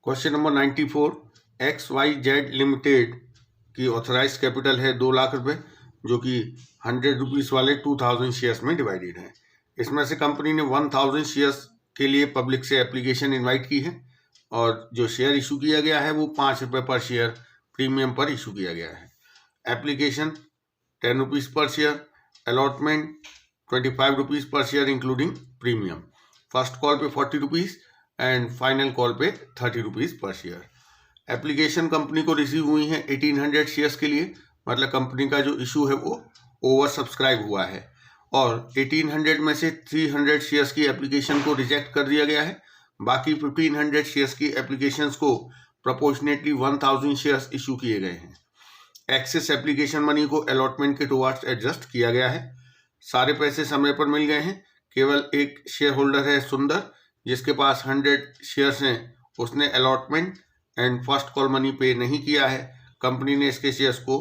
Question number 94, XYZ limited की authorise capital है 2 लाख रुपए, जो कि 100 रुपीज़ वाले 2000 शेयर्स में डिवाइडेड है। इसमें से कंपनी ने 1000 शेयर्स के लिए पब्लिक से एप्लीकेशन इनवाइट की है और जो शेयर इशू किया गया है वो 5 रुपये पर शेयर प्रीमियम पर इशू किया गया है। एप्लीकेशन 10 रुपीज़ पर शेयर, अलॉटमेंट 25 रुपीज़ पर share including premium, first call पे 40 रुपीज़ एंड फाइनल कॉल पे 30 रुपीज़ पर शेयर। एप्लीकेशन कंपनी को रिसीव हुई है 1800 शेयर्स के लिए, मतलब कंपनी का जो इशू है वो ओवर सब्सक्राइब हुआ है और 1800 में से 300 शेयर्स की एप्लीकेशन को रिजेक्ट कर दिया गया है। बाकी 1500 शेयर्स की एप्लीकेशंस को प्रोपोर्शनेटली 1000 शेयर्स इशू किए गए हैं। एक्सेस एप्लीकेशन मनी को अलॉटमेंट के टुवर्ड्स एडजस्ट किया गया है। सारे पैसे समय पर मिल गए हैं। केवल एक शेयर होल्डर है सुंदर, जिसके पास 100 शेयर्स हैं, उसने allotment and first call money पे नहीं किया है। कंपनी ने इसके शेयर्स को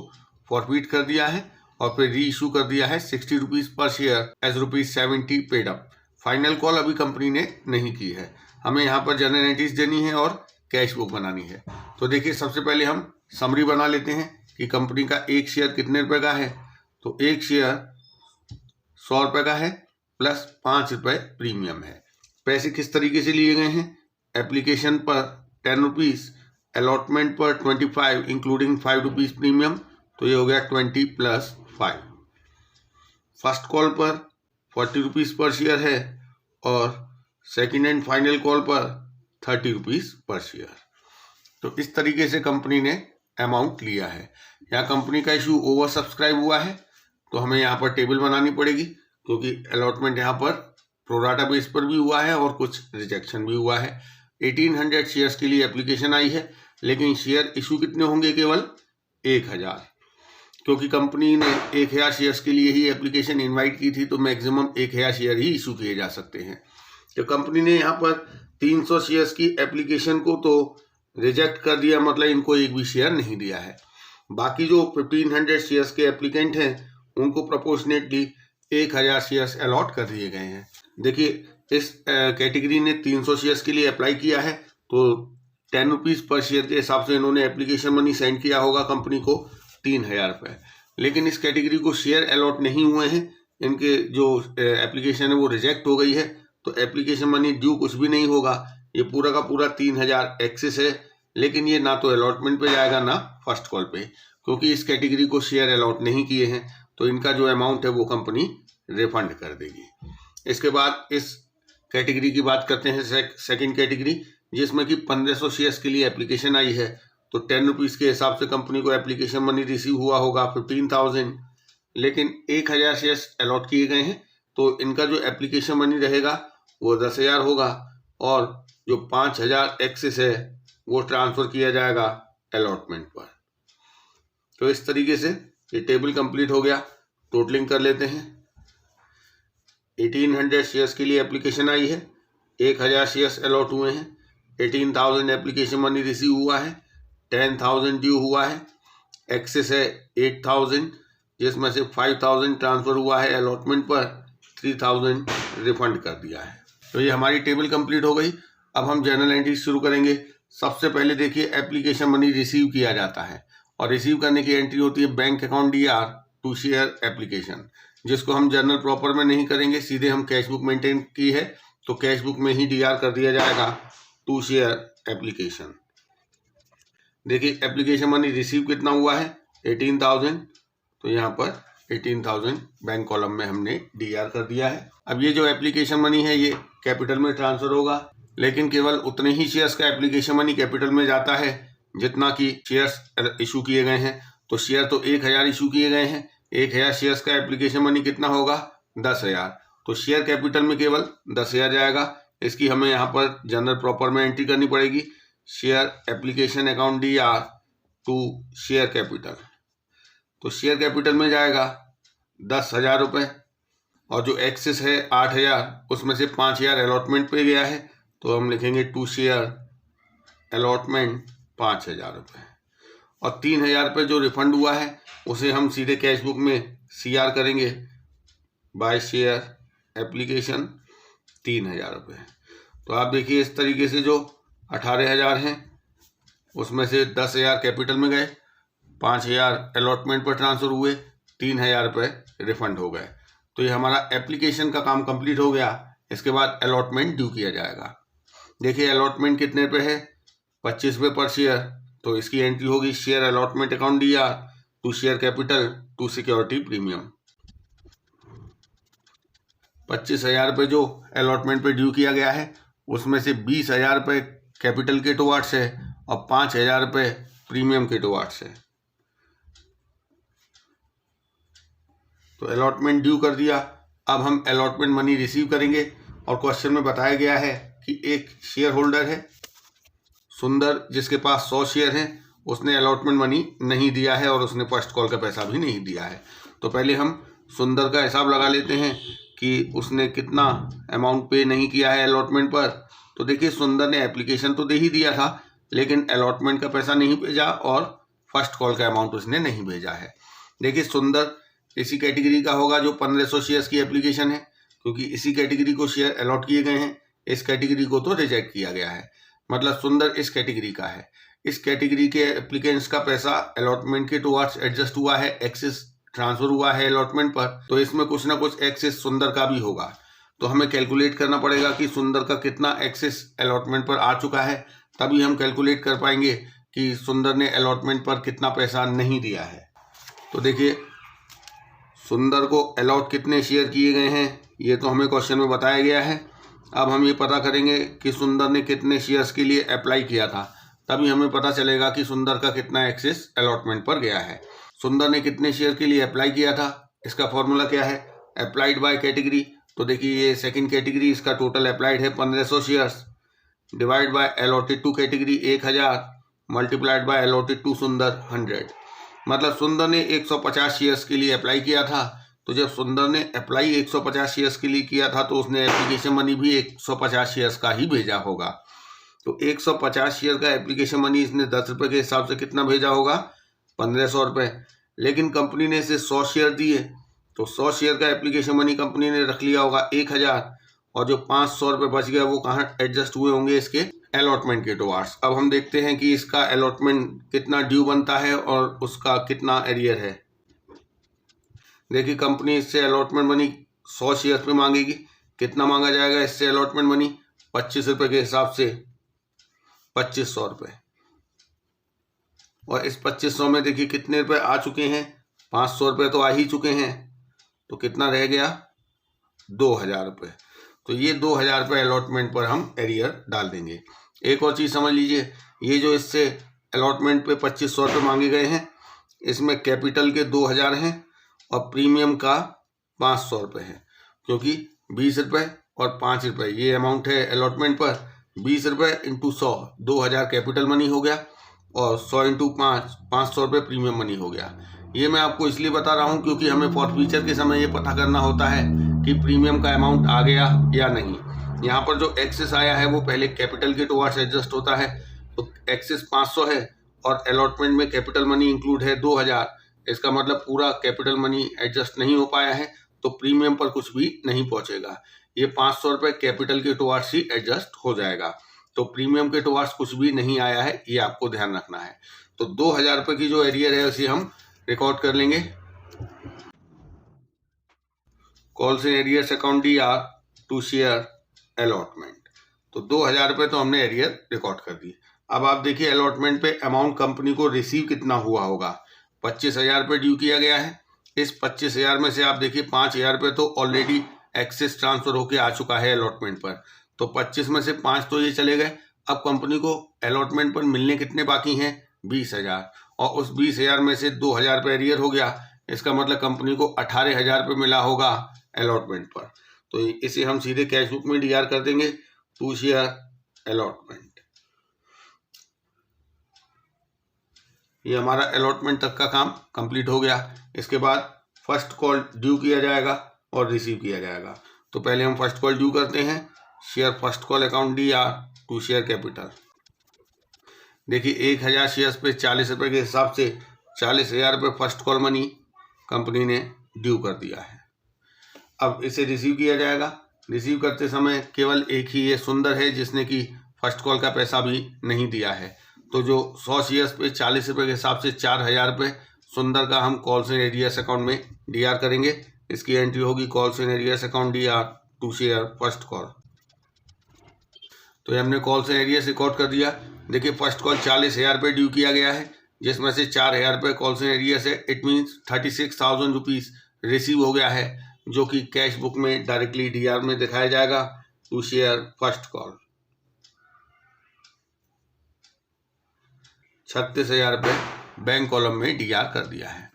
फॉरफिट कर दिया है और फिर री इशू कर दिया है 60 रुपीज़ पर share as ₹70 paid up. Final call अभी कंपनी ने नहीं की है। हमें यहाँ पर जनरल एंट्रीज देनी है और कैश बुक बनानी है। तो देखिए, सबसे पहले हम समरी बना लेते हैं कि कंपनी का एक शेयर कितने रुपए का है। तो एक शेयर 100 रुपये का है प्लस 5 रुपये प्रीमियम है। पैसे किस तरीके से लिए गए हैं? एप्लीकेशन पर 10 रुपीज़, अलॉटमेंट पर 25 इंक्लूडिंग 5 रुपीज़ प्रीमियम, तो ये हो गया 20 प्लस 5। फर्स्ट कॉल पर 40 रुपीज़ पर शेयर है और सेकेंड एंड फाइनल कॉल पर 30 रुपीज़ पर शेयर। तो इस तरीके से कंपनी ने अमाउंट लिया है। यहाँ कंपनी का इशू ओवर सब्सक्राइब हुआ है, तो हमें यहाँ पर टेबल बनानी पड़ेगी, क्योंकि अलॉटमेंट यहाँ पर प्रोराटा बेस पर भी हुआ है और कुछ रिजेक्शन भी हुआ है। 1800 शेयर्स के लिए एप्लीकेशन आई है, लेकिन शेयर इशू कितने होंगे? केवल 1000, क्योंकि कंपनी ने 1000 शेयर्स के लिए ही एप्लीकेशन इनवाइट की थी, तो मैक्सिमम 1000 शेयर ही इशू किए जा सकते हैं। तो कंपनी ने यहाँ पर 300 शेयर्स की एप्लीकेशन को तो रिजेक्ट कर दिया, मतलब इनको एक भी शेयर नहीं दिया है। बाकी जो 1500 शेयर्स के एप्लीकेंट हैं, उनको प्रोपोर्शनेटली 1000 शेयर्स अलॉट कर दिए गए हैं। देखिए, इस कैटेगरी ने 300 शेयर्स के लिए अप्लाई किया है, तो 10 रुपीज़ पर शेयर के हिसाब से इन्होंने एप्लीकेशन मनी सेंड किया होगा कंपनी को 3000 रुपये। लेकिन इस कैटेगरी को शेयर अलॉट नहीं हुए हैं, इनके जो एप्लीकेशन है वो रिजेक्ट हो गई है, तो एप्लीकेशन मनी ड्यू कुछ भी नहीं होगा। ये पूरा का पूरा 3000 एक्सेस है, लेकिन ये ना तो अलॉटमेंट पे जाएगा ना फर्स्ट कॉल पे, क्योंकि इस कैटेगरी को शेयर अलॉट नहीं किए हैं, तो इनका जो अमाउंट है वो कंपनी रिफंड कर देगी। इसके बाद इस कैटेगरी की बात करते हैं, सेकंड कैटेगरी, जिसमें कि 1500 शेयर्स के लिए एप्लीकेशन आई है। तो 10 रुपीज़ के हिसाब से कंपनी को एप्लीकेशन मनी रिसीव हुआ होगा 15,000, लेकिन 1000 शेयर्स अलॉट किए गए हैं, तो इनका जो एप्लीकेशन मनी रहेगा वो 10,000 होगा और जो 5000 एक्सेस है वो ट्रांसफ़र किया जाएगा अलॉटमेंट पर। तो इस तरीके से ये टेबल कंप्लीट हो गया। टोटलिंग कर लेते हैं। 1800 शेयर्स के लिए एप्लीकेशन आई है, 1000 शेयर्स अलॉट हुए हैं, 18,000 एप्लीकेशन मनी रिसीव हुआ है, 10,000 ड्यू हुआ है, एक्सेस है 8,000, जिसमें से 5,000 ट्रांसफ़र हुआ है अलॉटमेंट पर, 3,000 रिफंड कर दिया है। तो ये हमारी टेबल कंप्लीट हो गई। अब हम जर्नल एंट्री शुरू करेंगे। सबसे पहले देखिए, एप्लीकेशन मनी रिसीव किया जाता है और रिसीव करने की एंट्री होती है bank account DR to share application, जिसको हम जर्नल प्रॉपर में नहीं करेंगे, सीधे हम कैश बुक मेंटेन की है तो कैश बुक में ही DR कर दिया जाएगा टू शेयर एप्लीकेशन। देखिए, एप्लीकेशन मनी रिसीव कितना हुआ है? 18,000, तो यहाँ पर 18,000 बैंक कॉलम में हमने DR कर दिया है। अब ये जो एप्लीकेशन मनी है ये कैपिटल में ट्रांसफर होगा, लेकिन केवल उतने ही शेयर्स का एप्लीकेशन मनी कैपिटल में जाता है जितना कि शेयर्स इशू किए गए हैं। तो शेयर तो 1000 इशू किए गए हैं, 1000 शेयर्स का एप्लीकेशन मनी कितना होगा? 10,000। तो शेयर कैपिटल में केवल 10,000 जाएगा। इसकी हमें यहाँ पर जनरल प्रॉपर में एंट्री करनी पड़ेगी, share application account DR to share capital. तो शेयर कैपिटल में जाएगा 10,000 रुपये और जो एक्सेस है 8,000, उसमें से 5,000 अलॉटमेंट पे गया है, तो हम लिखेंगे टू शेयर अलॉटमेंट 5,000 रुपये। और 3,000 रुपये जो रिफंड हुआ है उसे हम सीधे कैश बुक में CR करेंगे बाय शेयर एप्लीकेशन 3,000 रुपये। तो आप देखिए, इस तरीके से जो 18,000 हैं उसमें से 10,000 कैपिटल में गए, 5,000 अलॉटमेंट पर ट्रांसफ़र हुए, 3,000 रुपये रिफंड हो गए। तो ये हमारा एप्लीकेशन का काम कंप्लीट हो गया। इसके बाद अलॉटमेंट ड्यू किया जाएगा। देखिए अलॉटमेंट कितने पे है, 25 रुपये पर शेयर। तो इसकी एंट्री होगी share allotment account DR to share capital to security premium. 25,000 रुपये जो अलॉटमेंट पे ड्यू किया गया है, उसमें से 20,000 रुपये कैपिटल के टुवार्ड्स है और 5,000 रुपये प्रीमियम के टुवार्ड्स है। तो अलॉटमेंट ड्यू कर दिया। अब हम अलॉटमेंट मनी रिसीव करेंगे और क्वेश्चन में बताया गया है कि एक शेयर होल्डर है सुंदर, जिसके पास 100 शेयर हैं, उसने अलॉटमेंट मनी नहीं दिया है और उसने फर्स्ट कॉल का पैसा भी नहीं दिया है। तो पहले हम सुंदर का हिसाब लगा लेते हैं कि उसने कितना अमाउंट पे नहीं किया है अलॉटमेंट पर। तो देखिए सुंदर ने एप्लीकेशन तो दे ही दिया था, लेकिन अलॉटमेंट का पैसा नहीं भेजा और फर्स्ट कॉल का अमाउंट उसने नहीं भेजा है। देखिए सुंदर इसी कैटेगरी का होगा जो 1500 शेयर्स की एप्लीकेशन है, क्योंकि इसी कैटेगरी को शेयर अलॉट किए गए हैं। इस कैटेगरी को तो रिजेक्ट किया गया है, मतलब सुंदर इस कैटेगरी का है। इस कैटेगरी के एप्लीकेंट्स का पैसा अलॉटमेंट के टुवार्ड्स एडजस्ट हुआ है, एक्सेस ट्रांसफर हुआ है अलॉटमेंट पर, तो इसमें कुछ ना कुछ एक्सेस सुंदर का भी होगा। तो हमें कैलकुलेट करना पड़ेगा कि सुंदर का कितना एक्सेस अलॉटमेंट पर आ चुका है, तभी हम कैलकुलेट कर पाएंगे कि सुंदर ने अलॉटमेंट पर कितना पैसा नहीं दिया है। तो देखिए सुंदर को अलॉट कितने शेयर किए गए हैं, ये तो हमें क्वेश्चन में बताया गया है। अब हम ये पता करेंगे कि सुंदर ने कितने शेयर्स के लिए अप्लाई किया था, तभी हमें पता चलेगा कि सुंदर का कितना एक्सेस अलॉटमेंट पर गया है। सुंदर ने कितने शेयर के लिए अप्लाई किया था, इसका फॉर्मूला क्या है, अप्लाइड बाय कैटेगरी। तो देखिए ये सेकंड कैटेगरी, इसका टोटल अप्लाइड है 1500 shares, divide by allotted to category 1000, multiplied by allotted to सुंदर 100। मतलब सुंदर ने 150 शेयर्स के लिए अप्लाई किया था। तो जब सुंदर ने अप्लाई 150 शेयर्स के लिए किया था, तो उसने एप्लीकेशन मनी भी 150 शेयर्स का ही भेजा होगा। तो 150 शेयर का एप्लीकेशन मनी इसने 10 रुपये के हिसाब से कितना भेजा होगा, 1500 रुपये। लेकिन कंपनी ने इसे 100 शेयर दिए, तो 100 शेयर का एप्लीकेशन मनी कंपनी ने रख लिया होगा 1000, और जो 500 रुपये बच गया वो कहाँ एडजस्ट हुए होंगे, इसके अलॉटमेंट के टुवार्ड्स। अब हम देखते हैं कि इसका अलॉटमेंट कितना ड्यू बनता है और उसका कितना एरियर है। देखिए कंपनी इससे अलॉटमेंट मनी 100 शेयर पे मांगेगी। कितना मांगा जाएगा इससे अलॉटमेंट मनी, 25 रुपये के हिसाब से 2500 रुपये। और इस 2500 में देखिए कितने रुपए आ चुके हैं, 500 रुपये तो आ ही चुके हैं। तो कितना रह गया, 2000 रुपये। तो ये 2000 रुपये अलॉटमेंट पर हम एरियर डाल देंगे। एक और चीज़ समझ लीजिए, ये जो इससे अलॉटमेंट पे 2500 रुपये मांगे गए हैं, इसमें कैपिटल के 2000 हैं और प्रीमियम का 500 रुपये है, क्योंकि 20 रुपये और 5 रुपये ये अमाउंट है अलॉटमेंट पर। 20 रुपये इंटू 100, 2000 कैपिटल मनी हो गया, और 100 इंटू 5, 500 रुपये प्रीमियम मनी हो गया। ये मैं आपको इसलिए बता रहा हूँ क्योंकि हमें फॉरफीचर के समय ये पता करना होता है कि प्रीमियम का अमाउंट आ गया या नहीं। यहाँ पर जो एक्सेस आया है वो पहले कैपिटल के टुवार्ड्स एडजस्ट होता है। तो एक्सेस 500 है और अलॉटमेंट में कैपिटल मनी इंक्लूड है 2000। इसका मतलब पूरा कैपिटल मनी एडजस्ट नहीं हो पाया है, तो प्रीमियम पर कुछ भी नहीं पहुंचेगा। ये 500 रुपये कैपिटल के टुवार्ड्स ही एडजस्ट हो जाएगा। तो प्रीमियम के टुवार्ड्स कुछ भी नहीं आया है, ये आपको ध्यान रखना है। तो 2000 रुपये की जो एरियर है उसे हम रिकॉर्ड कर लेंगे। Calls in arrears account DR to share allotment. तो 2000 रुपये तो हमने एरियर रिकॉर्ड कर दिए। अब आप देखिए अलॉटमेंट पे अमाउंट कंपनी को रिसीव कितना हुआ होगा। 25,000 रुपये ड्यू किया गया है। इस 25,000 में से आप देखिए 5,000 रुपये तो ऑलरेडी एक्सेस ट्रांसफर होके आ चुका है अलॉटमेंट पर। तो 25 में से 5 तो ये चले गए। अब कंपनी को अलॉटमेंट पर मिलने कितने बाकी हैं, 20,000, और उस 20,000 में से 2,000 रुपये एरियर हो गया। इसका मतलब कंपनी को 18,000 रुपये मिला होगा अलॉटमेंट पर। तो इसे हम सीधे कैश बुक में DR कर देंगे टू शेयर अलॉटमेंट। ये हमारा अलॉटमेंट तक का काम कंप्लीट हो गया। इसके बाद फर्स्ट कॉल ड्यू किया जाएगा और रिसीव किया जाएगा। तो पहले हम फर्स्ट कॉल ड्यू करते हैं, share first call account DR to share capital. देखिए 1000 शेयर्स पे 40 रुपये के हिसाब से 40,000 रुपये फर्स्ट कॉल मनी कंपनी ने ड्यू कर दिया है। अब इसे रिसीव किया जाएगा। रिसीव करते समय केवल एक ही ये सुंदर है जिसने कि फर्स्ट कॉल का पैसा भी नहीं दिया है। तो जो 100 शेयर्स पे 40 रुपये के हिसाब से 4,000 रुपये सुंदर का हम कॉल्स एंड एरियर्स अकाउंट में डीआर करेंगे। इसकी एंट्री होगी calls and arrears account DR to share first call. तो ये हमने कॉल्स एंड एरियर्स रिकॉर्ड कर दिया। देखिए फर्स्ट कॉल 40,000 रुपये ड्यू किया गया है, जिसमें से 4,000 रुपये कॉल्स एंड एरियर्स है। इट मीन्स 36,000 रुपीज़ रिसीव हो गया है, जो कि कैश बुक में डायरेक्टली डीआर में दिखाया जाएगा टू शेयर फर्स्ट कॉल। 36,000 रुपये बैंक कॉलम में डीआर कर दिया है।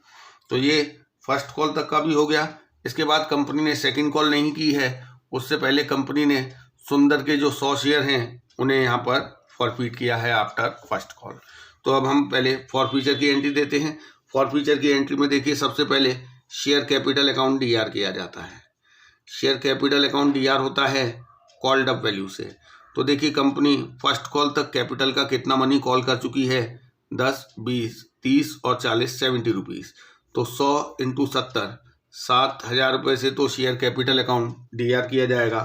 तो ये फर्स्ट कॉल तक का भी हो गया। इसके बाद कंपनी ने सेकंड कॉल नहीं की है, उससे पहले कंपनी ने सुंदर के जो 100 शेयर हैं उन्हें यहाँ पर फॉरफीट किया है आफ्टर फर्स्ट कॉल। तो अब हम पहले फॉरफीचर की एंट्री देते हैं। फॉरफीचर की एंट्री में देखिए सबसे पहले शेयर कैपिटल अकाउंट डीआर किया जाता है। शेयर कैपिटल अकाउंट डीआर होता है कॉल्ड अप वैल्यू से। तो देखिए कंपनी फर्स्ट कॉल तक कैपिटल का कितना मनी कॉल कर चुकी है, 10, 20, 30 और 40, 70 रुपीज़। तो 100 इंटू 70, 7,000 रुपये से तो शेयर कैपिटल अकाउंट डीआर किया जाएगा।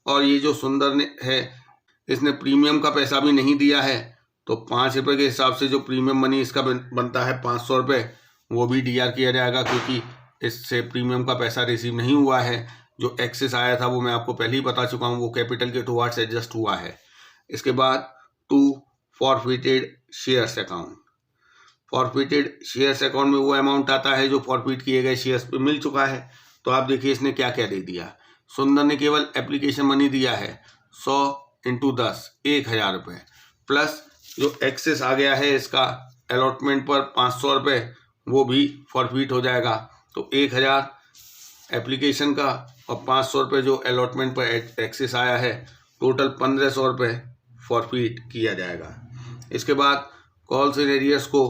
और ये जो सुंदर ने है इसने प्रीमियम का पैसा भी नहीं दिया है, तो 5 रुपये के हिसाब से जो प्रीमियम मनी इसका बनता है 500 रुपये, वो भी डीआर किया जाएगा, क्योंकि इससे प्रीमियम का पैसा रिसीव नहीं हुआ है। जो एक्सेस आया था वो मैं आपको पहले ही बता चुका हूँ, वो कैपिटल के टुवार्ड्स एडजस्ट हुआ है। इसके बाद to forfeited shares account. Forfeited shares account में वो अमाउंट आता है जो फॉरफिट किए गए शेयर्स पे मिल चुका है। तो आप देखिए इसने क्या क्या दे दिया। सुंदर ने केवल एप्लीकेशन मनी दिया है 100 इंटू 10, 1,000 रुपये, प्लस जो एक्सेस आ गया है इसका अलॉटमेंट पर 500 रुपये, वो भी फॉरफिट हो जाएगा। तो 1,000 एप्लीकेशन का और 500 रुपये जो अलॉटमेंट पर एक्सेस आया है, टोटल 1,500 रुपये फॉरफिट किया जाएगा। इसके बाद कॉल्स एंड एरियर्स को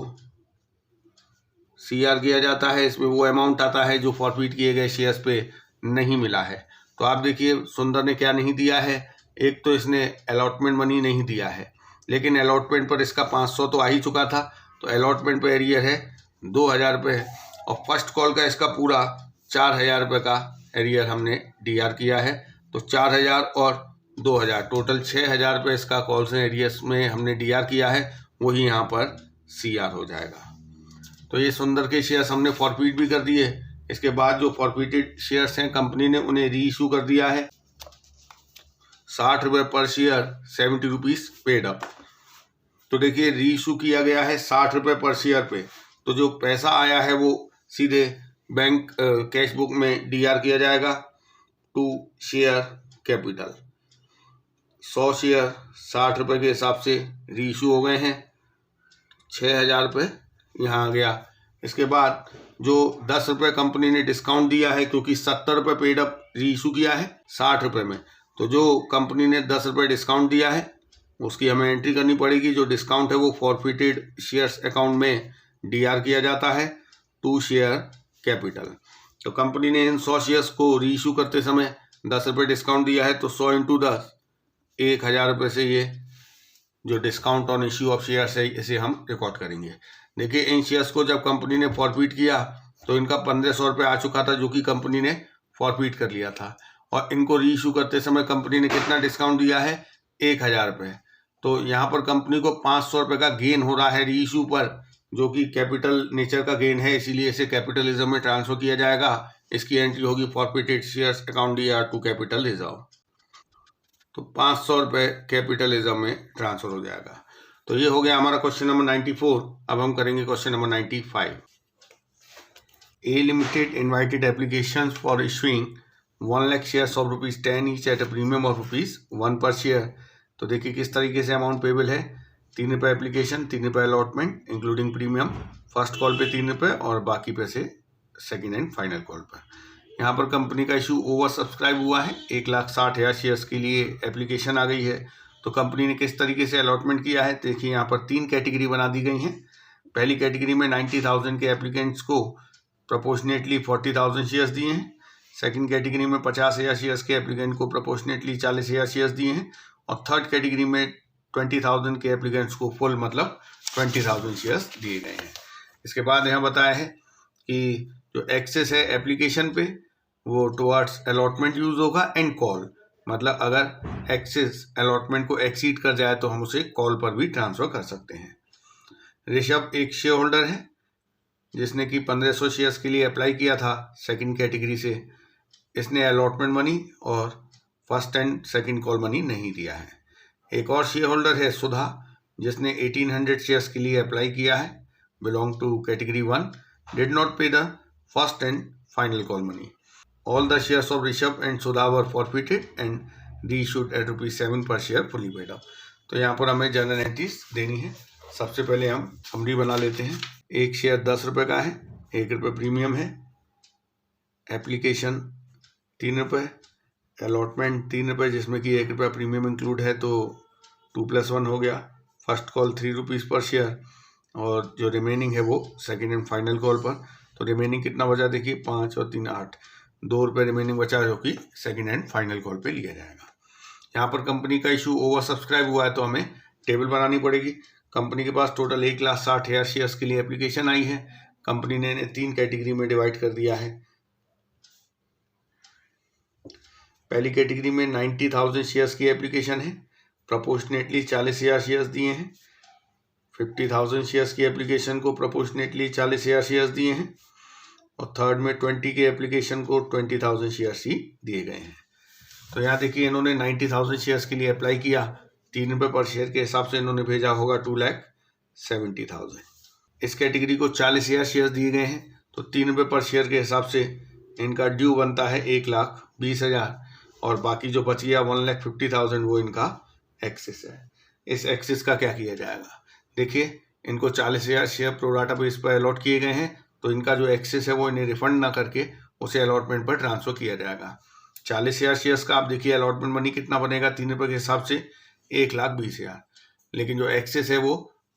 सीआर किया जाता है। इसमें वो अमाउंट आता है जो फॉरफिट किए गए शेयर्स पे नहीं मिला है। तो आप देखिए सुंदर ने क्या नहीं दिया है। एक तो इसने अलॉटमेंट मनी नहीं दिया है, लेकिन अलॉटमेंट पर इसका 500 तो आ ही चुका था, तो अलॉटमेंट पर एरियर है 2,000 रुपये। और फर्स्ट कॉल का इसका पूरा 4,000 रुपये का एरियर हमने डीआर किया है। तो 4,000 और 2,000 टोटल 6,000 रुपये इसका कॉल्स एंड एरियर्स में हमने डीआर किया है, वही यहाँ पर सीआर हो जाएगा। तो ये सुंदर के शेयर्स हमने फॉरफिट भी कर दिए। इसके बाद जो फॉरफिटेड शेयर्स हैं कंपनी ने उन्हें री इशू कर दिया है 60 रुपये पर शेयर, 70 रुपीज़ पेड अप। तो देखिए री इशू किया गया है 60 रुपये पर शेयर पे, तो जो पैसा आया है वो सीधे बैंक कैश बुक में डीआर किया जाएगा टू शेयर कैपिटल। 100 शेयर 60 रुपये के हिसाब से री इशू हो गए हैं, 6,000 रुपये यहाँ आ गया। इसके बाद जो 10 रुपये कंपनी ने डिस्काउंट दिया है, क्योंकि 70 रुपये पेड अप री इशू किया है 60 रुपये में, तो जो कंपनी ने 10 रुपये डिस्काउंट दिया है उसकी हमें एंट्री करनी पड़ेगी। जो डिस्काउंट है वो फॉरफिटेड शेयर्स अकाउंट में डीआर किया जाता है टू शेयर कैपिटल। तो कंपनी ने इन 100 शेयर्स को री इशू करते समय 10 रुपये डिस्काउंट दिया है, तो 100 इंटू 10, 1,000 रुपये से ये जो discount on issue of shares है इसे हम रिकॉर्ड करेंगे। देखिए इन शेयर्स को जब कंपनी ने फॉरफिट किया तो इनका 1,500 रुपये आ चुका था, जो कि कंपनी ने फॉरफिट कर लिया था। और इनको री इशू करते समय कंपनी ने कितना डिस्काउंट दिया है, 1,000 रुपये। तो यहाँ पर कंपनी को 500 रुपये का गेन हो रहा है री इशू पर, जो कि कैपिटल नेचर का गेन है, इसीलिए इसे कैपिटलिज्म में ट्रांसफर किया जाएगा। इसकी एंट्री होगी forfeited shares account DR to capital reserve. तो 500 रुपये कैपिटलिज्म में ट्रांसफर हो जाएगा। तो ये हो गया हमारा क्वेश्चन नंबर 94। अब हम करेंगे question number 95। A limited invited applications for issuing 1 lakh shares of ₹10 each at a premium of ₹1 पर शेयर। तो देखिए किस तरीके से अमाउंट पेबल है। 3 रुपये एप्लीकेशन, 3 रुपये allotment including premium, first call पे 3 रुपये और बाकी पैसे सेकेंड एंड फाइनल कॉल पर। यहाँ पर कंपनी का इशू ओवर सब्सक्राइब हुआ है, 1,60,000 शेयर्स के लिए एप्लीकेशन आ गई है। तो कंपनी ने किस तरीके से अलॉटमेंट किया है, देखिए यहाँ पर 3 कैटेगरी बना दी गई हैं। पहली कैटेगरी में 90,000 के एप्लीकेंट्स को प्रोपोर्शनेटली 40,000 शेयर्स दिए हैं। सेकंड कैटेगरी में 50,000 शेयर्स के एप्लीकेंट को प्रोपोर्शनेटली 40,000 शेयर्स दिए हैं। और थर्ड कैटेगरी में 20,000 के एप्लीकेंट्स को फुल मतलब 20,000 शेयर्स दिए गए हैं। इसके बाद यहाँ बताया है कि जो एक्सेस है एप्लीकेशन पे वो टुवर्ड्स अलॉटमेंट यूज होगा एंड कॉल, मतलब अगर एक्सेस अलॉटमेंट को एक्सीड कर जाए तो हम उसे कॉल पर भी ट्रांसफर कर सकते हैं। ऋषभ एक शेयर होल्डर है जिसने कि 1500 शेयर्स के लिए अप्लाई किया था सेकंड कैटेगरी से। इसने अलॉटमेंट मनी और first and second call money नहीं दिया है। एक और शेयर होल्डर है सुधा जिसने 1800 शेयर्स के लिए अप्लाई किया है, belong to category 1, did not pay the first and final call money. All the shares of Rishabh and Sudha were forfeited and reissued at ₹7 per share fully paid up. तो यहाँ पर हमें जनरल एंट्रीज देनी है। सबसे पहले हम समरी बना लेते हैं। एक शेयर 10 रुपये का है, ₹1 प्रीमियम है, एप्लीकेशन ₹3, अलॉटमेंट ₹3 जिसमें कि ₹1 प्रीमियम इंक्लूड है तो 2+1 हो गया, फर्स्ट कॉल ₹3 पर शेयर और जो रिमेनिंग है वो सेकंड एंड फाइनल कॉल पर। तो रिमेनिंग कितना बचा देखिए, 5 और 3 8, ₹2 रिमेनिंग बचा जो कि सेकंड एंड फाइनल कॉल पे लिया जाएगा। यहाँ पर कंपनी का इशू ओवर सब्सक्राइब हुआ है तो हमें टेबल बनानी पड़ेगी। कंपनी के पास टोटल 1,60,000 शेयर्स के लिए एप्लीकेशन आई है। कंपनी ने इन्हें 3 कैटेगरी में डिवाइड कर दिया है। पहली कैटेगरी में 90,000 शेयर्स की एप्लीकेशन है, प्रोपोर्शनेटली 40,000 शेयर्स दिए हैं। 50,000 शेयर्स की एप्लीकेशन को प्रोपोर्शनेटली 40,000 शेयर्स दिए हैं और थर्ड में 20 के एप्लीकेशन को 20,000 शेयर्स ही दिए गए हैं। तो यहाँ देखिए इन्होंने 90,000 शेयर्स के लिए अप्लाई किया, ₹3 पर शेयर के हिसाब से इन्होंने भेजा होगा 2,70,000। इस कैटेगरी को 40,000 शेयर्स दिए गए हैं तो ₹3 पर शेयर के हिसाब से इनका ड्यू बनता है 1,20,000 और बाकी जो बच गया 1,50,000 वो इनका एक्सेस है। इस एक्सेस का क्या किया जाएगा, देखिए इनको 40,000 शेयर प्रोराटा बेस पर अलॉट किए गए हैं तो इनका जो एक्सेस है वो इन्हें रिफंड ना करके उसे अलॉटमेंट पर ट्रांसफर किया जाएगा। 40,000 शेयर्स का आप देखिए अलॉटमेंट मनी कितना बनेगा ₹3 के हिसाब से, 1,20,000, लेकिन जो एक्सेस है वो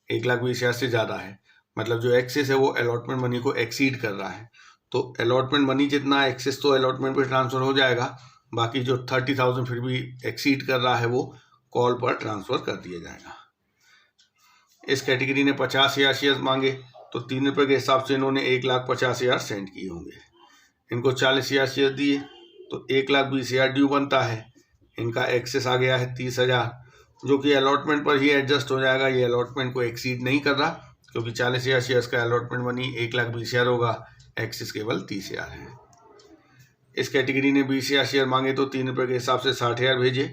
1,20,000 से ज़्यादा है, मतलब जो एक्सेस है वो अलॉटमेंट मनी को एक्सीड कर रहा है। तो अलॉटमेंट मनी जितना एक्सेस तो अलॉटमेंट पर ट्रांसफर हो जाएगा, बाकी जो 30,000 फिर भी एक्सीड कर रहा है वो कॉल पर ट्रांसफर कर दिया जाएगा। इस कैटेगरी ने 50,000 शेयर्स मांगे तो ₹3 के हिसाब से इन्होंने 1,50,000 सेंड किए होंगे। इनको 40,000 शेयर दिए तो 1,20,000 ड्यू बनता है। इनका एक्सेस आ गया है 30,000 जो कि अलॉटमेंट पर ही एडजस्ट हो जाएगा, ये अलॉटमेंट को एक्सीड नहीं कर रहा क्योंकि 40,000 शेयर्स का अलॉटमेंट मनी 1,20,000 होगा, एक्सेस केवल 30,000 है। इस कैटेगरी ने 20,000 शेयर मांगे तो ₹3 के हिसाब से 60,000 भेजे,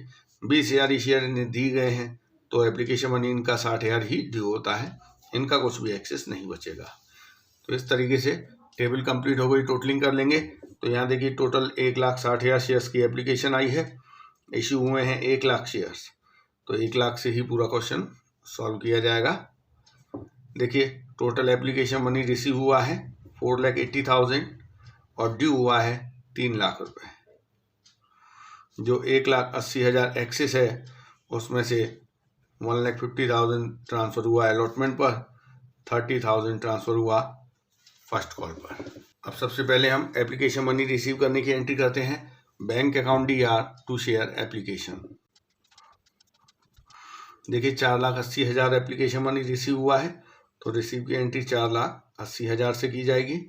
20,000 ही शेयर इन्हें दी गए हैं तो एप्लीकेशन मनी इनका 60,000 ही ड्यू होता है, इनका कुछ भी एक्सेस नहीं बचेगा। तो इस तरीके से टेबल कंप्लीट हो गई। टोटलिंग कर लेंगे तो यहाँ देखिए टोटल 1,60,000 शेयर्स की एप्लीकेशन आई है, इशू हुए हैं 1,00,000 शेयर्स, तो 1,00,000 से ही पूरा क्वेश्चन सॉल्व किया जाएगा। देखिए टोटल एप्लीकेशन मनी रिसीव हुआ है 4,80,000 और ड्यू हुआ है 3,00,000 रुपये। जो 1,80,000 एक्सेस है उसमें से 1,50,000 ट्रांसफ़र हुआ अलॉटमेंट पर, 30,000 ट्रांसफ़र हुआ फर्स्ट कॉल पर। अब सबसे पहले हम एप्लीकेशन मनी रिसीव करने की एंट्री करते हैं, bank account DR to share application. देखिए 4,80,000 एप्लीकेशन मनी रिसीव हुआ है तो रिसीव की एंट्री 4,80,000 से की जाएगी।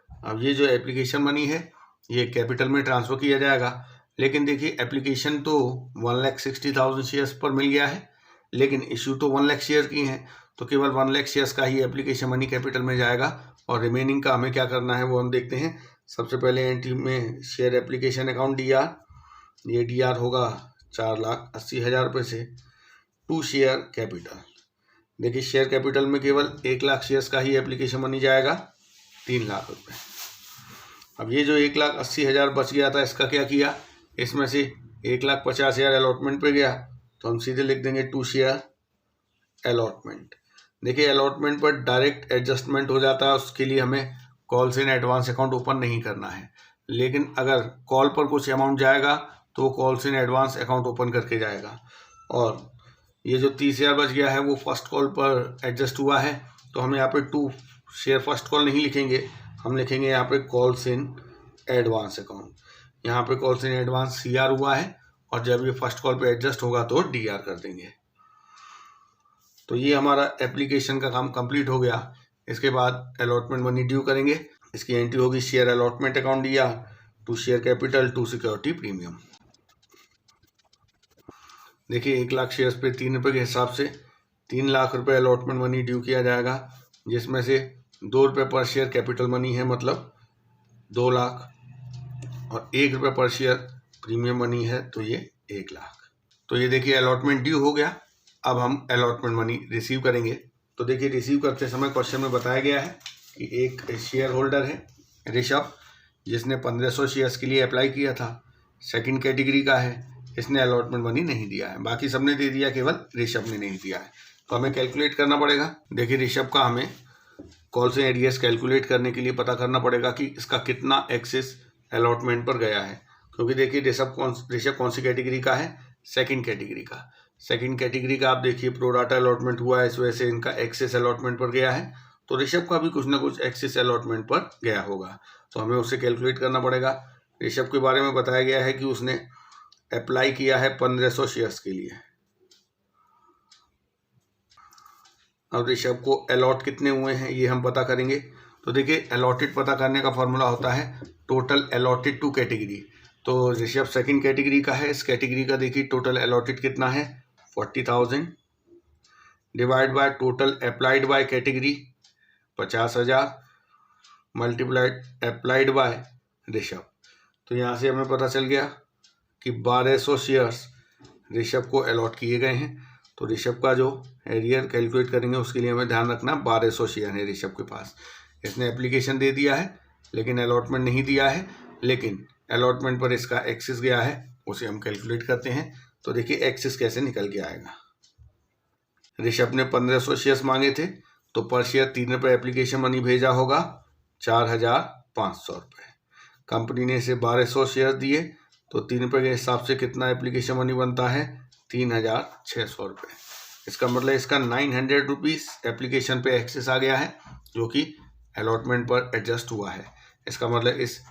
अब ये जो एप्लीकेशन मनी है ये कैपिटल में ट्रांसफ़र किया जाएगा, लेकिन देखिए एप्लीकेशन तो 1,60,000 शेयर्स पर मिल गया है, लेकिन इशू तो 1,00,000 शेयर की हैं तो केवल 1,00,000 शेयर्स का ही एप्लीकेशन मनी कैपिटल में जाएगा और रिमेनिंग का हमें क्या करना है वो हम देखते हैं। सबसे पहले एंट्री में शेयर एप्लीकेशन अकाउंट DR, ये DR होगा 4,80,000 रुपये से टू शेयर कैपिटल। देखिए शेयर कैपिटल में केवल 1,00,000 शेयर्स का ही एप्लीकेशन मनी जाएगा, 3,00,000 रुपये। अब ये जो 1,80,000 बच गया था इसका क्या किया, इसमें से 1,50,000 अलॉटमेंट पे गया तो हम सीधे लिख देंगे टू शेयर अलॉटमेंट। देखिए अलॉटमेंट पर डायरेक्ट एडजस्टमेंट हो जाता है, उसके लिए हमें calls in advance account open नहीं करना है, लेकिन अगर कॉल पर कुछ अमाउंट जाएगा तो वो calls in advance account open करके जाएगा। और ये जो 30,000 बच गया है वो फर्स्ट कॉल पर एडजस्ट हुआ है तो हम यहाँ पे टू शेयर फर्स्ट कॉल नहीं लिखेंगे, हम लिखेंगे यहाँ पे कॉल्स इन एडवांस अकाउंट। यहाँ पे कॉल्स इन एडवांस CR हुआ है और जब ये फर्स्ट कॉल पे एडजस्ट होगा तो DR कर देंगे। तो ये हमारा एप्लीकेशन का काम कंप्लीट हो गया। इसके बाद अलॉटमेंट मनी ड्यू करेंगे, इसकी एंट्री होगी share allotment account DR to share capital to security premium. देखिए 1,00,000 शेयर्स पे ₹3 के हिसाब से 3 लाख रुपए अलॉटमेंट मनी ड्यू किया जाएगा, जिसमें से 2 रुपये पर शेयर कैपिटल मनी है, मतलब 2 लाख, और 1 रुपये पर शेयर प्रीमियम मनी है, तो ये 1 लाख। तो ये देखिए अलॉटमेंट ड्यू हो गया। अब हम अलॉटमेंट मनी रिसीव करेंगे। तो देखिए रिसीव करते समय क्वेश्चन में बताया गया है कि एक शेयर होल्डर है ऋषभ, जिसने 1500 शेयर्स के लिए अप्लाई किया था, सेकंड कैटेगरी का है, इसने अलॉटमेंट मनी नहीं दिया है, बाकी सबने दे दिया, केवल ऋषभ ने नहीं दिया है। तो हमें कैलकुलेट करना पड़ेगा। देखिए ऋषभ का हमें कॉल से एरियर्स कैलकुलेट करने के लिए पता करना पड़ेगा कि इसका कितना एक्सेस अलॉटमेंट पर गया है, क्योंकि देखिए ऋषभ कौन सी कैटेगरी का है, सेकंड कैटेगरी का। सेकंड कैटेगरी का आप देखिए प्रोराटा अलॉटमेंट हुआ है, इस वजह से इनका एक्सेस अलॉटमेंट पर गया है, तो ऋषभ का भी कुछ ना कुछ एक्सेस अलॉटमेंट पर गया होगा, तो हमें उससे कैलकुलेट करना पड़ेगा। ऋषभ के बारे में बताया गया है कि उसने अप्लाई किया है 1500 शेयर्स के लिए। अब ऋषभ को अलॉट कितने हुए हैं ये हम पता करेंगे। तो देखिए अलॉटेड पता करने का फॉर्मूला होता है टोटल अलॉटेड टू कैटेगरी। तो ऋषभ सेकंड कैटेगरी का है, इस कैटेगरी का देखिए टोटल अलॉटेड कितना है 40,000 divide by total applied by category 50,000 multiplied applied by Rishabh. तो यहाँ से हमें पता चल गया कि 1200 शेयर्स ऋषभ को अलॉट किए गए हैं। तो ऋषभ का जो एरियर कैलकुलेट करेंगे उसके लिए हमें ध्यान रखना 1200 शेयर है ऋषभ के पास। इसने एप्लीकेशन दे दिया है लेकिन अलॉटमेंट नहीं दिया है, लेकिन अलॉटमेंट पर इसका एक्सेस गया है, उसे हम कैलकुलेट करते हैं। तो देखिए एक्सेस कैसे निकल के आएगा। ऋषभ ने 1500 शेयर्स मांगे थे, तो पर शेयर 3 रुपये एप्लीकेशन मनी भेजा होगा 4,500 रुपये। कंपनी ने इसे 1200 शेयर दिए, तो 3 रुपये के हिसाब से कितना एप्लीकेशन मनी बनता है 3,600 रुपये। इसका मतलब इसका 900 रुपीज़ एप्लीकेशन पे एक्सेस आ गया है, जो कि अलॉटमेंट पर एडजस्ट हुआ है। इसका मतलब इस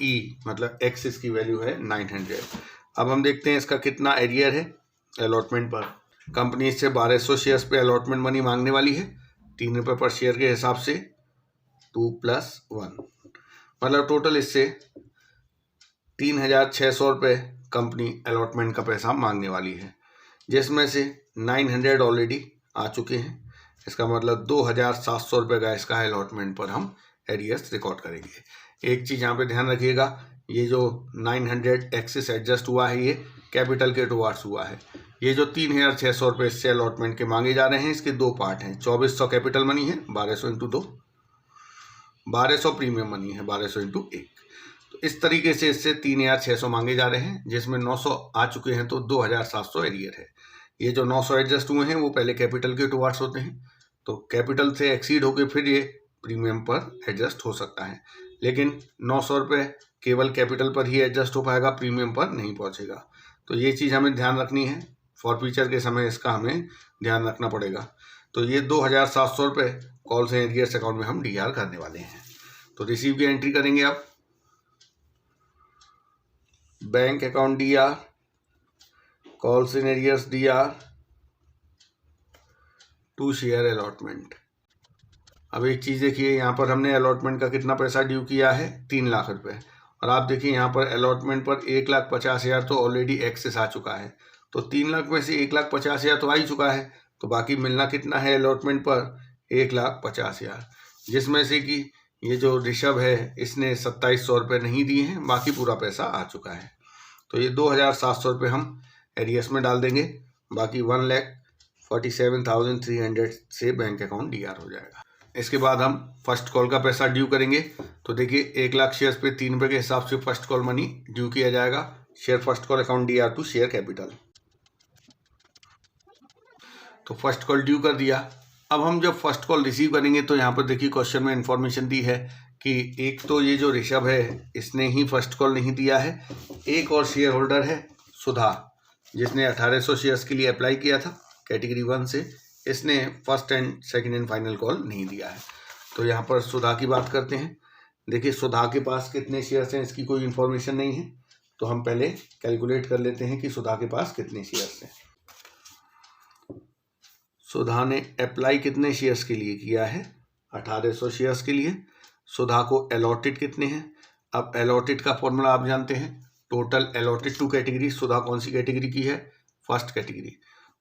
मतलब एक्सेस की वैल्यू है 900। अब हम देखते हैं इसका कितना एरियर है अलॉटमेंट पर। कंपनी इससे 1200 शेयर्स पे अलॉटमेंट मनी मांगने वाली है 3 रुपये पर शेयर के हिसाब से 2 + 1, मतलब टोटल इससे 3,600 रुपये कंपनी अलॉटमेंट का पैसा मांगने वाली है, जिसमें से 900 ऑलरेडी आ चुके हैं। इसका मतलब 2,700 रुपये का इसका अलॉटमेंट पर हम एरियर्स रिकॉर्ड करेंगे। एक चीज़ यहाँ पे ध्यान रखिएगा, ये जो 900 एक्सेस एडजस्ट हुआ है ये कैपिटल के टुवार्ड्स हुआ है। ये जो 3,600 रुपये इससे अलॉटमेंट के मांगे जा रहे हैं, इसके 2 पार्ट हैं। 2400 कैपिटल मनी है, 1200 × 2, 1200 प्रीमियम मनी है, 1200 × 1। तो इस तरीके से इससे 3,600 मांगे जा रहे हैं, जिसमें 900 आ चुके हैं, तो 2,700 एरियर है। ये जो 900 एडजस्ट हुए हैं वो पहले कैपिटल के टुवार्ड्स होते हैं, तो कैपिटल से एक्सीड होकर फिर ये प्रीमियम पर एडजस्ट हो सकता है, लेकिन 900 रुपये केवल कैपिटल पर ही एडजस्ट हो पाएगा, प्रीमियम पर नहीं पहुंचेगा। तो ये चीज़ हमें ध्यान रखनी है, फॉरफीचर के समय इसका हमें ध्यान रखना पड़ेगा। तो ये 2,700 रुपये कॉल्स एंड एरियर्स अकाउंट में हम डीआर करने वाले हैं। तो रिसीव की एंट्री करेंगे आप, bank account DR, calls and arrears DR to share allotment. अब एक चीज़ देखिए, यहाँ पर हमने अलॉटमेंट का कितना पैसा ड्यू किया है 3 लाख रुपए, और आप देखिए यहाँ पर अलॉटमेंट पर 1,50,000 तो ऑलरेडी एक्सेस आ चुका है। तो 3 लाख में से 1,50,000 तो आ ही चुका है, तो बाकी मिलना कितना है अलॉटमेंट पर 1,50,000, जिसमें से कि ये जो ऋषभ है इसने 2,700 रुपये नहीं दिए हैं, बाकी पूरा पैसा आ चुका है। तो ये 2,700 रुपये हम एरियर्स में डाल देंगे, बाकी 1,47,300 से बैंक अकाउंट डीआर हो जाएगा। इसके बाद हम फर्स्ट कॉल का पैसा ड्यू करेंगे। तो देखिए 1 लाख शेयर्स पे 3 रुपये के हिसाब से फर्स्ट कॉल मनी ड्यू किया जाएगा, share first call account DR to share capital. तो फर्स्ट कॉल ड्यू कर दिया। अब हम जब फर्स्ट कॉल रिसीव करेंगे तो यहाँ पर देखिए क्वेश्चन में इंफॉर्मेशन दी है कि एक तो ये जो ऋषभ है इसने ही फर्स्ट कॉल नहीं दिया है, एक और शेयर होल्डर है सुधा, जिसने 1,800 शेयर्स के लिए अप्लाई किया था कैटेगरी 1 से, इसने first and second and final call नहीं दिया है। तो यहाँ पर सुधा की बात करते हैं। देखिए सुधा के पास कितने शेयर्स हैं इसकी कोई इन्फॉर्मेशन नहीं है, तो हम पहले कैलकुलेट कर लेते हैं कि सुधा के पास कितने शेयर्स हैं। सुधा ने अप्लाई कितने शेयर्स के लिए किया है 1,800 शेयर्स के लिए। सुधा को अलॉटेड कितने हैं, अब अलॉटेड का फॉर्मूला आप जानते हैं, टोटल अलॉटेड टू कैटेगरी। सुधा कौन सी कैटेगरी की है, फर्स्ट कैटेगरी,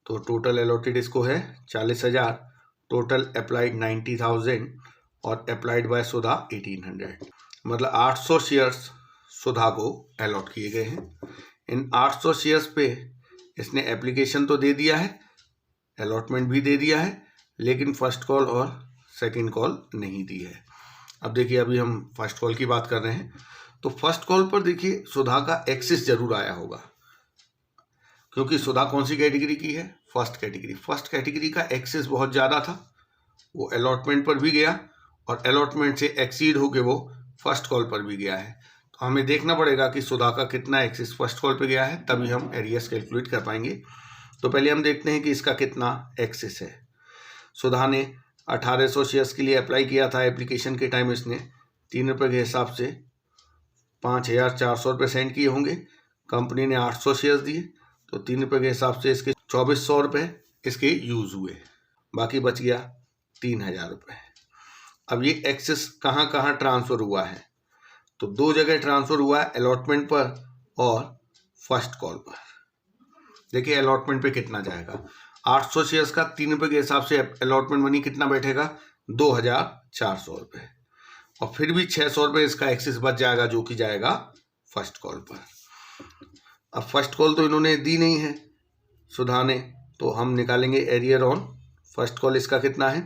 तो टोटल अलॉटेड इसको है 40,000, टोटल अप्लाइड 90,000 और अप्लाइड बाय सुधा 1800, मतलब 800 शेयर्स सुधा को अलॉट किए गए हैं। इन 800 शेयर्स पे इसने एप्लीकेशन तो दे दिया है, अलॉटमेंट भी दे दिया है, लेकिन फर्स्ट कॉल और सेकंड कॉल नहीं दी है। अब देखिए, अभी हम फर्स्ट कॉल की बात कर रहे हैं, तो फर्स्ट कॉल पर देखिए सुधा का एक्सेस जरूर आया होगा, क्योंकि सुधा कौन सी कैटेगरी की है? First category. फर्स्ट कैटेगरी का एक्सेस बहुत ज़्यादा था, वो अलॉटमेंट पर भी गया और अलॉटमेंट से एक्सीड होके वो फर्स्ट कॉल पर भी गया है। तो हमें देखना पड़ेगा कि सुधा का कितना एक्सेस फर्स्ट कॉल पे गया है, तभी हम एरियर्स कैलकुलेट कर पाएंगे। तो पहले हम देखते हैं कि इसका कितना एक्सेस है। सुधा ने 1800 शेयर्स के लिए अप्लाई किया था। एप्लीकेशन के टाइम इसने 3 रुपये के हिसाब से 5,400 रुपये सेंड किए होंगे। कंपनी ने 800 शेयर्स दिए, तो 3 रुपये के हिसाब से इसके 2400 रुपये इसके यूज़ हुए, बाकी बच गया 3,000 रुपये। अब ये एक्सेस कहाँ कहाँ ट्रांसफ़र हुआ है? तो 2 जगह ट्रांसफ़र हुआ है, अलॉटमेंट पर और फर्स्ट कॉल पर। देखिए अलॉटमेंट पे कितना जाएगा। 800 शेयर्स का 3 रुपये के हिसाब से अलॉटमेंट मनी कितना बैठेगा? 2,400 रुपये, और फिर भी 600 रुपये इसका एक्सेस बच जाएगा, जो कि जाएगा फर्स्ट कॉल पर। अब फर्स्ट कॉल तो इन्होंने दी नहीं है सुधा ने, तो हम निकालेंगे एरियर ऑन फर्स्ट कॉल। इसका कितना है?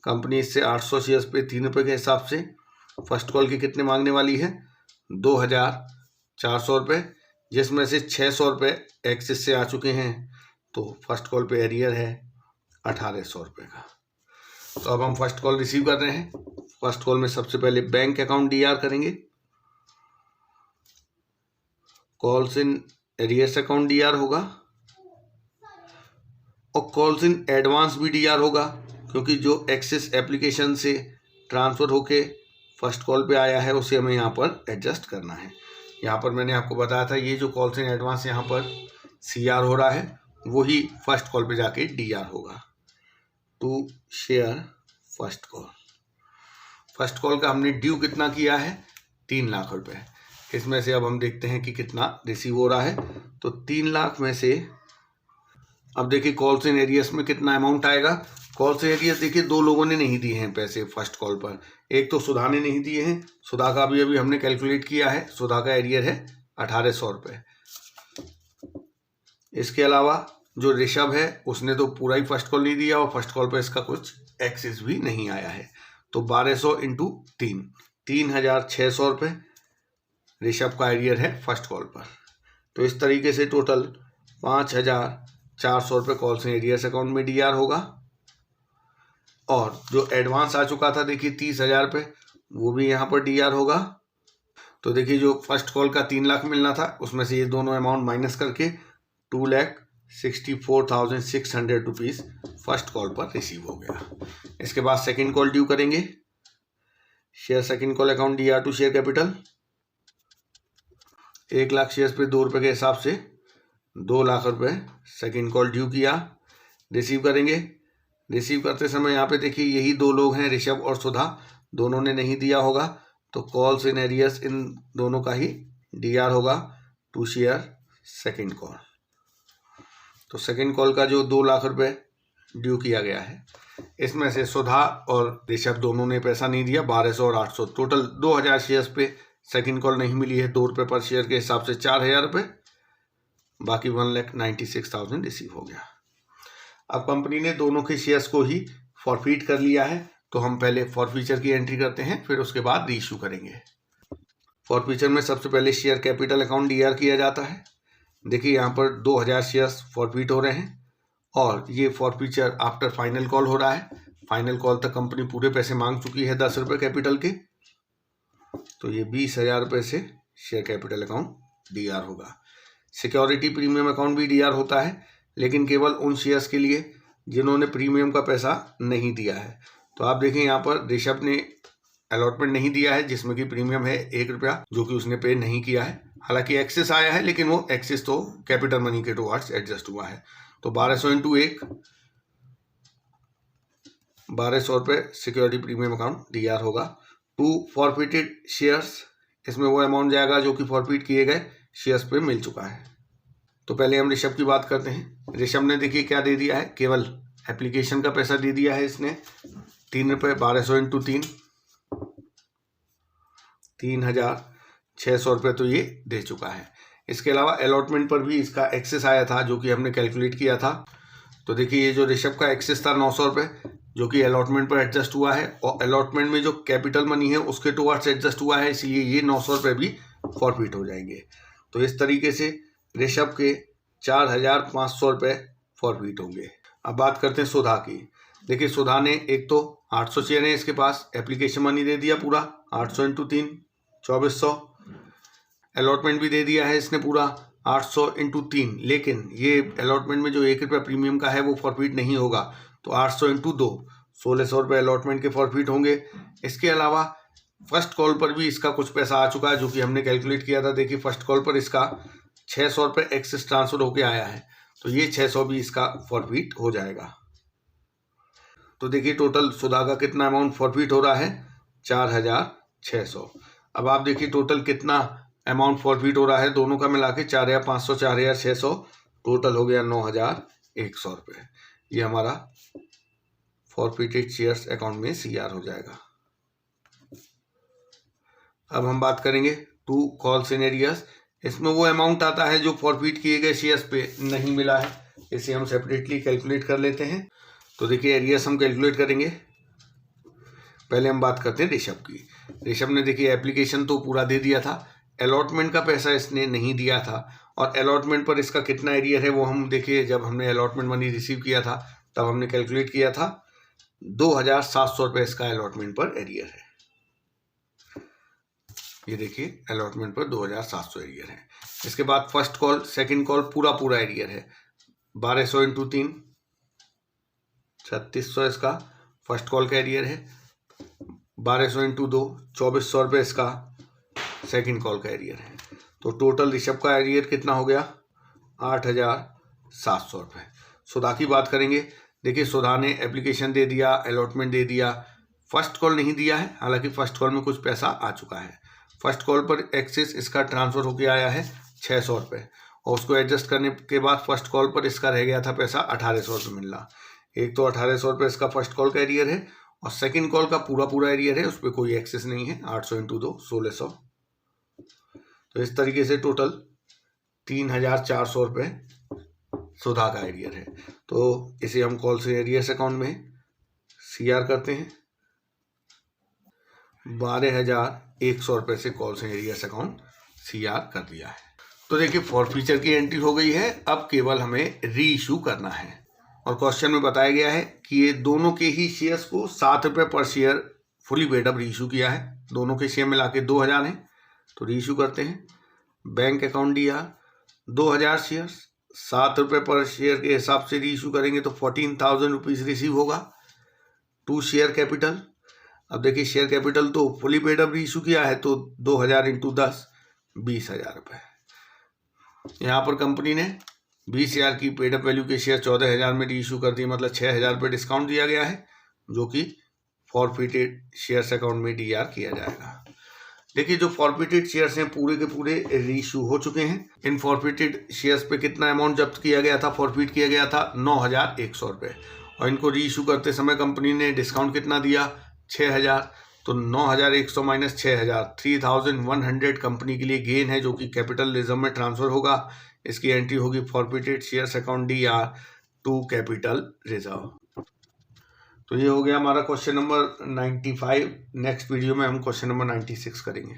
कंपनी इससे 800 शेयर्स पे 3 रुपये के हिसाब से फर्स्ट कॉल के कितने मांगने वाली है? 2,400 रुपये, जिसमें से 600 रुपये एक्सेस से आ चुके हैं, तो फर्स्ट कॉल पे एरियर है 1,800 रुपये का। तो अब हम फर्स्ट कॉल रिसीव कर रहे हैं। फर्स्ट कॉल में सबसे पहले बैंक अकाउंट डीआर करेंगे, calls in arrears account D R होगा, और कॉल्स इन एडवांस भी डीआर होगा, क्योंकि जो एक्सेस एप्लीकेशन से ट्रांसफ़र होके फर्स्ट कॉल पे आया है उसे हमें यहाँ पर एडजस्ट करना है। यहाँ पर मैंने आपको बताया था, ये जो कॉल्स इन एडवांस यहाँ पर सीआर हो रहा है, वही फर्स्ट कॉल पे जाके डीआर होगा। To share first call. First call का हमने ड्यू कितना किया है? 3 लाख रुपए। इसमें से अब हम देखते हैं कि कितना रिसीव हो रहा है। तो 3 लाख में से अब देखिए कॉल्स इन एरियर्स में कितना अमाउंट आएगा। कॉल्स इन एरियर्स देखिए 2 लोगों ने नहीं दिए हैं पैसे फर्स्ट कॉल पर। एक तो सुधा ने नहीं दिए हैं, सुधा का अभी हमने कैलकुलेट किया है, सुधा का एरियर है 1,800 रुपये। इसके अलावा जो ऋषभ है उसने तो पूरा ही फर्स्ट कॉल नहीं दिया, और फर्स्ट कॉल पर इसका कुछ एक्सेस भी नहीं आया है। तो 1200 इंटू 3, 3,600 रुपये ऋषभ का एरियर है फर्स्ट कॉल पर। तो इस तरीके से टोटल 5,400 रुपये कॉल्स इन एरियर्स अकाउंट में डीआर होगा। और जो एडवांस आ चुका था देखिए 30,000 रुपये, वो भी यहाँ पर डीआर होगा। तो देखिए जो फर्स्ट कॉल का 3 लाख मिलना था, उसमें से ये दोनों अमाउंट माइनस करके 2,64,600 रुपीज़ फर्स्ट कॉल पर रिसीव हो गया। इसके बाद सेकंड कॉल ड्यू करेंगे। Share second call account DR to share capital. 1 lakh shares पे 2 रुपये के हिसाब से 2 लाख रुपए सेकंड कॉल ड्यू किया। रिसीव करेंगे। रिसीव करते समय यहाँ पे देखिए यही 2 लोग हैं, ऋषभ और सुधा, दोनों ने नहीं दिया होगा, तो कॉल्स इन एरियर्स इन दोनों का ही डीआर होगा टू शेयर सेकंड कॉल। तो सेकंड कॉल का जो 2 लाख रुपए ड्यू किया गया है, इसमें से सुधा और ऋषभ दोनों ने पैसा नहीं दिया, 1200 और 800, टोटल 2,000 शेयर्स पे सेकंड कॉल नहीं मिली है, 2 रुपये पर शेयर के हिसाब से 4,000 रुपये, बाकी 1,96,000 रिसीव हो गया। अब कंपनी ने दोनों के शेयर्स को ही फॉरफीट कर लिया है, तो हम पहले फॉरफीचर की एंट्री करते हैं, फिर उसके बाद रीइश्यू करेंगे। फॉरफीचर में सबसे पहले शेयर कैपिटल अकाउंट डीआर किया जाता है। देखिए यहाँ पर 2,000 शेयर्स फॉरफीट हो रहे हैं, और ये फॉरफीचर आफ्टर फाइनल कॉल हो रहा है। फाइनल कॉल तक कंपनी पूरे पैसे मांग चुकी है 10 रुपये कैपिटल के, तो ये 20,000 रुपये से शेयर कैपिटल अकाउंट डीआर होगा। सिक्योरिटी प्रीमियम अकाउंट भी डीआर होता है, लेकिन केवल उन शेयर्स के लिए जिन्होंने प्रीमियम का पैसा नहीं दिया है। तो आप देखें यहाँ पर ऋषभ ने अलॉटमेंट नहीं दिया है, जिसमें कि प्रीमियम है 1 रुपया, जो कि उसने पे नहीं किया है। हालांकि एक्सेस आया है, लेकिन वो एक्सेस तो कैपिटल मनी के टुवर्ड्स एडजस्ट हुआ है। तो 1200 इंटू 1, 1,200 रुपये सिक्योरिटी प्रीमियम अकाउंट डीआर होगा। टू फॉरफिटेड शेयर्स, इसमें वो अमाउंट जाएगा जो कि फॉरफिट किए गए शेयर्स पे मिल चुका है। तो पहले हम ऋषभ की बात करते हैं। ऋषभ ने देखिए क्या दे दिया है, केवल एप्लीकेशन का पैसा दे दिया है इसने 3 रुपये 1200 इंटू 3, 3600 रुपये तो ये दे चुका है। इसके अलावा अलॉटमेंट पर भी इसका एक्सेस आया था जो कि हमने कैलकुलेट किया था। तो देखिए ये जो ऋषभ का एक्सेस था 900 रुपये जो कि अलॉटमेंट पर एडजस्ट हुआ है, और अलॉटमेंट में जो कैपिटल मनी है उसके टुवर्ड्स एडजस्ट हुआ है, इसलिए ये 900 रुपये भी फॉरफिट हो जाएंगे। तो इस तरीके से ऋषभ के 4500 रुपये फॉरफिट होंगे। अब बात करते हैं सुधा की। देखिए सुधा ने एक तो 800 शेयर है इसके पास, एप्लीकेशन मनी दे दिया पूरा 800 इंटू 3 2400, अलॉटमेंट भी दे दिया है इसने पूरा 800 इंटू 3, लेकिन ये अलॉटमेंट में जो 1 रुपया प्रीमियम का है वो फॉरफिट नहीं होगा, तो 800 इंटू 2 1600 रुपये अलॉटमेंट के फॉरफिट होंगे। इसके अलावा फर्स्ट कॉल पर भी इसका कुछ पैसा आ चुका है जो कि हमने कैलकुलेट किया था। देखिए फर्स्ट कॉल पर इसका 600 रुपये एक्सेस ट्रांसफर होके आया है, तो ये 600 भी इसका फॉरफिट हो जाएगा। तो देखिए टोटल सुधा का कितना अमाउंट फॉरफिट हो रहा है, 4600। अब आप देखिए टोटल कितना अमाउंट फॉरफिट हो रहा है, दोनों का मिला के 4500 4600, टोटल हो गया 9100 रुपये। ये हमारा फॉरफिटेड शेयर्स अकाउंट में CR हो जाएगा। अब हम बात करेंगे टू कॉल्स इन एरियर्स। इसमें वो अमाउंट आता है जो फॉरफिट किए गए शेयर्स पे नहीं मिला है, इसे हम सेपरेटली कैलकुलेट कर लेते हैं। तो देखिए एरियर्स हम कैलकुलेट करेंगे। पहले हम बात करते हैं ऋषभ की। ऋषभ ने देखिए एप्लीकेशन तो पूरा दे दिया था, अलॉटमेंट का पैसा इसने नहीं दिया था, और अलॉटमेंट पर इसका कितना एरियर है वो हम देखिए जब हमने अलॉटमेंट मनी रिसीव किया था तब हमने कैलकुलेट किया था 2700 रुपये इसका अलॉटमेंट पर एरियर है। ये देखिए अलॉटमेंट पर 2700 एरियर है। इसके बाद फर्स्ट कॉल सेकंड कॉल पूरा एरियर है 1200 इंटू 3 3600 इसका फर्स्ट कॉल का एरियर है, 1200 इंटू 2 2400 रुपये इसका सेकंड कॉल का एरियर है। तो टोटल ऋषभ का एरियर कितना हो गया, 8700 रुपये। सुधा की बात करेंगे। देखिए सुधा ने एप्लीकेशन दे दिया, अलॉटमेंट दे दिया, फर्स्ट कॉल नहीं दिया है, हालांकि फर्स्ट कॉल में कुछ पैसा आ चुका है। फर्स्ट कॉल पर एक्सेस इसका ट्रांसफर होकर आया है 600 रुपये, और उसको एडजस्ट करने के बाद फर्स्ट कॉल पर इसका रह गया था पैसा 1800 रुपये मिलना। एक तो 1800 रुपये इसका फर्स्ट कॉल का एरियर है, और सेकंड कॉल का पूरा एरियर है, उस पर कोई एक्सेस नहीं है, 800 इंटू 2 1600। तो इस तरीके से टोटल 3400 रुपये सुधा का एरियर है। तो इसे हम कॉल से एरियर्स अकाउंट में CR करते हैं। 12100 रुपये से कॉल से एरियर्स अकाउंट CR कर दिया है। तो देखिए फॉरफीचर की एंट्री हो गई है, अब केवल हमें री इशू करना है। और क्वेश्चन में बताया गया है कि ये दोनों के ही शेयर्स को 7 रुपये पर शेयर फुली पेड अप री इशू किया है। दोनों के शेयर मिला के 2000 हैं, तो री इशू करते हैं। बैंक अकाउंट DR 2000 शेयर्स 7 रुपये पर शेयर के हिसाब से री इशू करेंगे तो 14,000 रुपीज़ रिसीव होगा। 2 शेयर कैपिटल, अब देखिए शेयर कैपिटल तो फुली पेड अप री इशू किया है, तो 2000 इंटू 10 20,000 रुपये। यहाँ पर कंपनी ने 20,000 की पेड अप वैल्यू के शेयर 14,000 में री इशू कर दिए, मतलब 6,000 रुपये डिस्काउंट दिया गया है, जो कि फॉरफिटेड शेयर्स अकाउंट में DR किया जाएगा। देखिए जो फॉरफिटेड शेयर्स हैं पूरे के पूरे री इशू हो चुके हैं। इन फॉरफिटेड शेयर्स पे कितना अमाउंट जब्त किया गया था, फॉरफिट किया गया था 9100 रुपये, और इनको री इशू करते समय कंपनी ने डिस्काउंट कितना दिया, 6000। तो 9100 माइनस 6000, 3100 कंपनी के लिए गेन है, जो कि कैपिटल रिजर्व में ट्रांसफर होगा। इसकी एंट्री होगी forfeited shares account DR to capital reserve. तो ये हो गया हमारा क्वेश्चन नंबर 95। नेक्स्ट वीडियो में हम क्वेश्चन नंबर 96 करेंगे।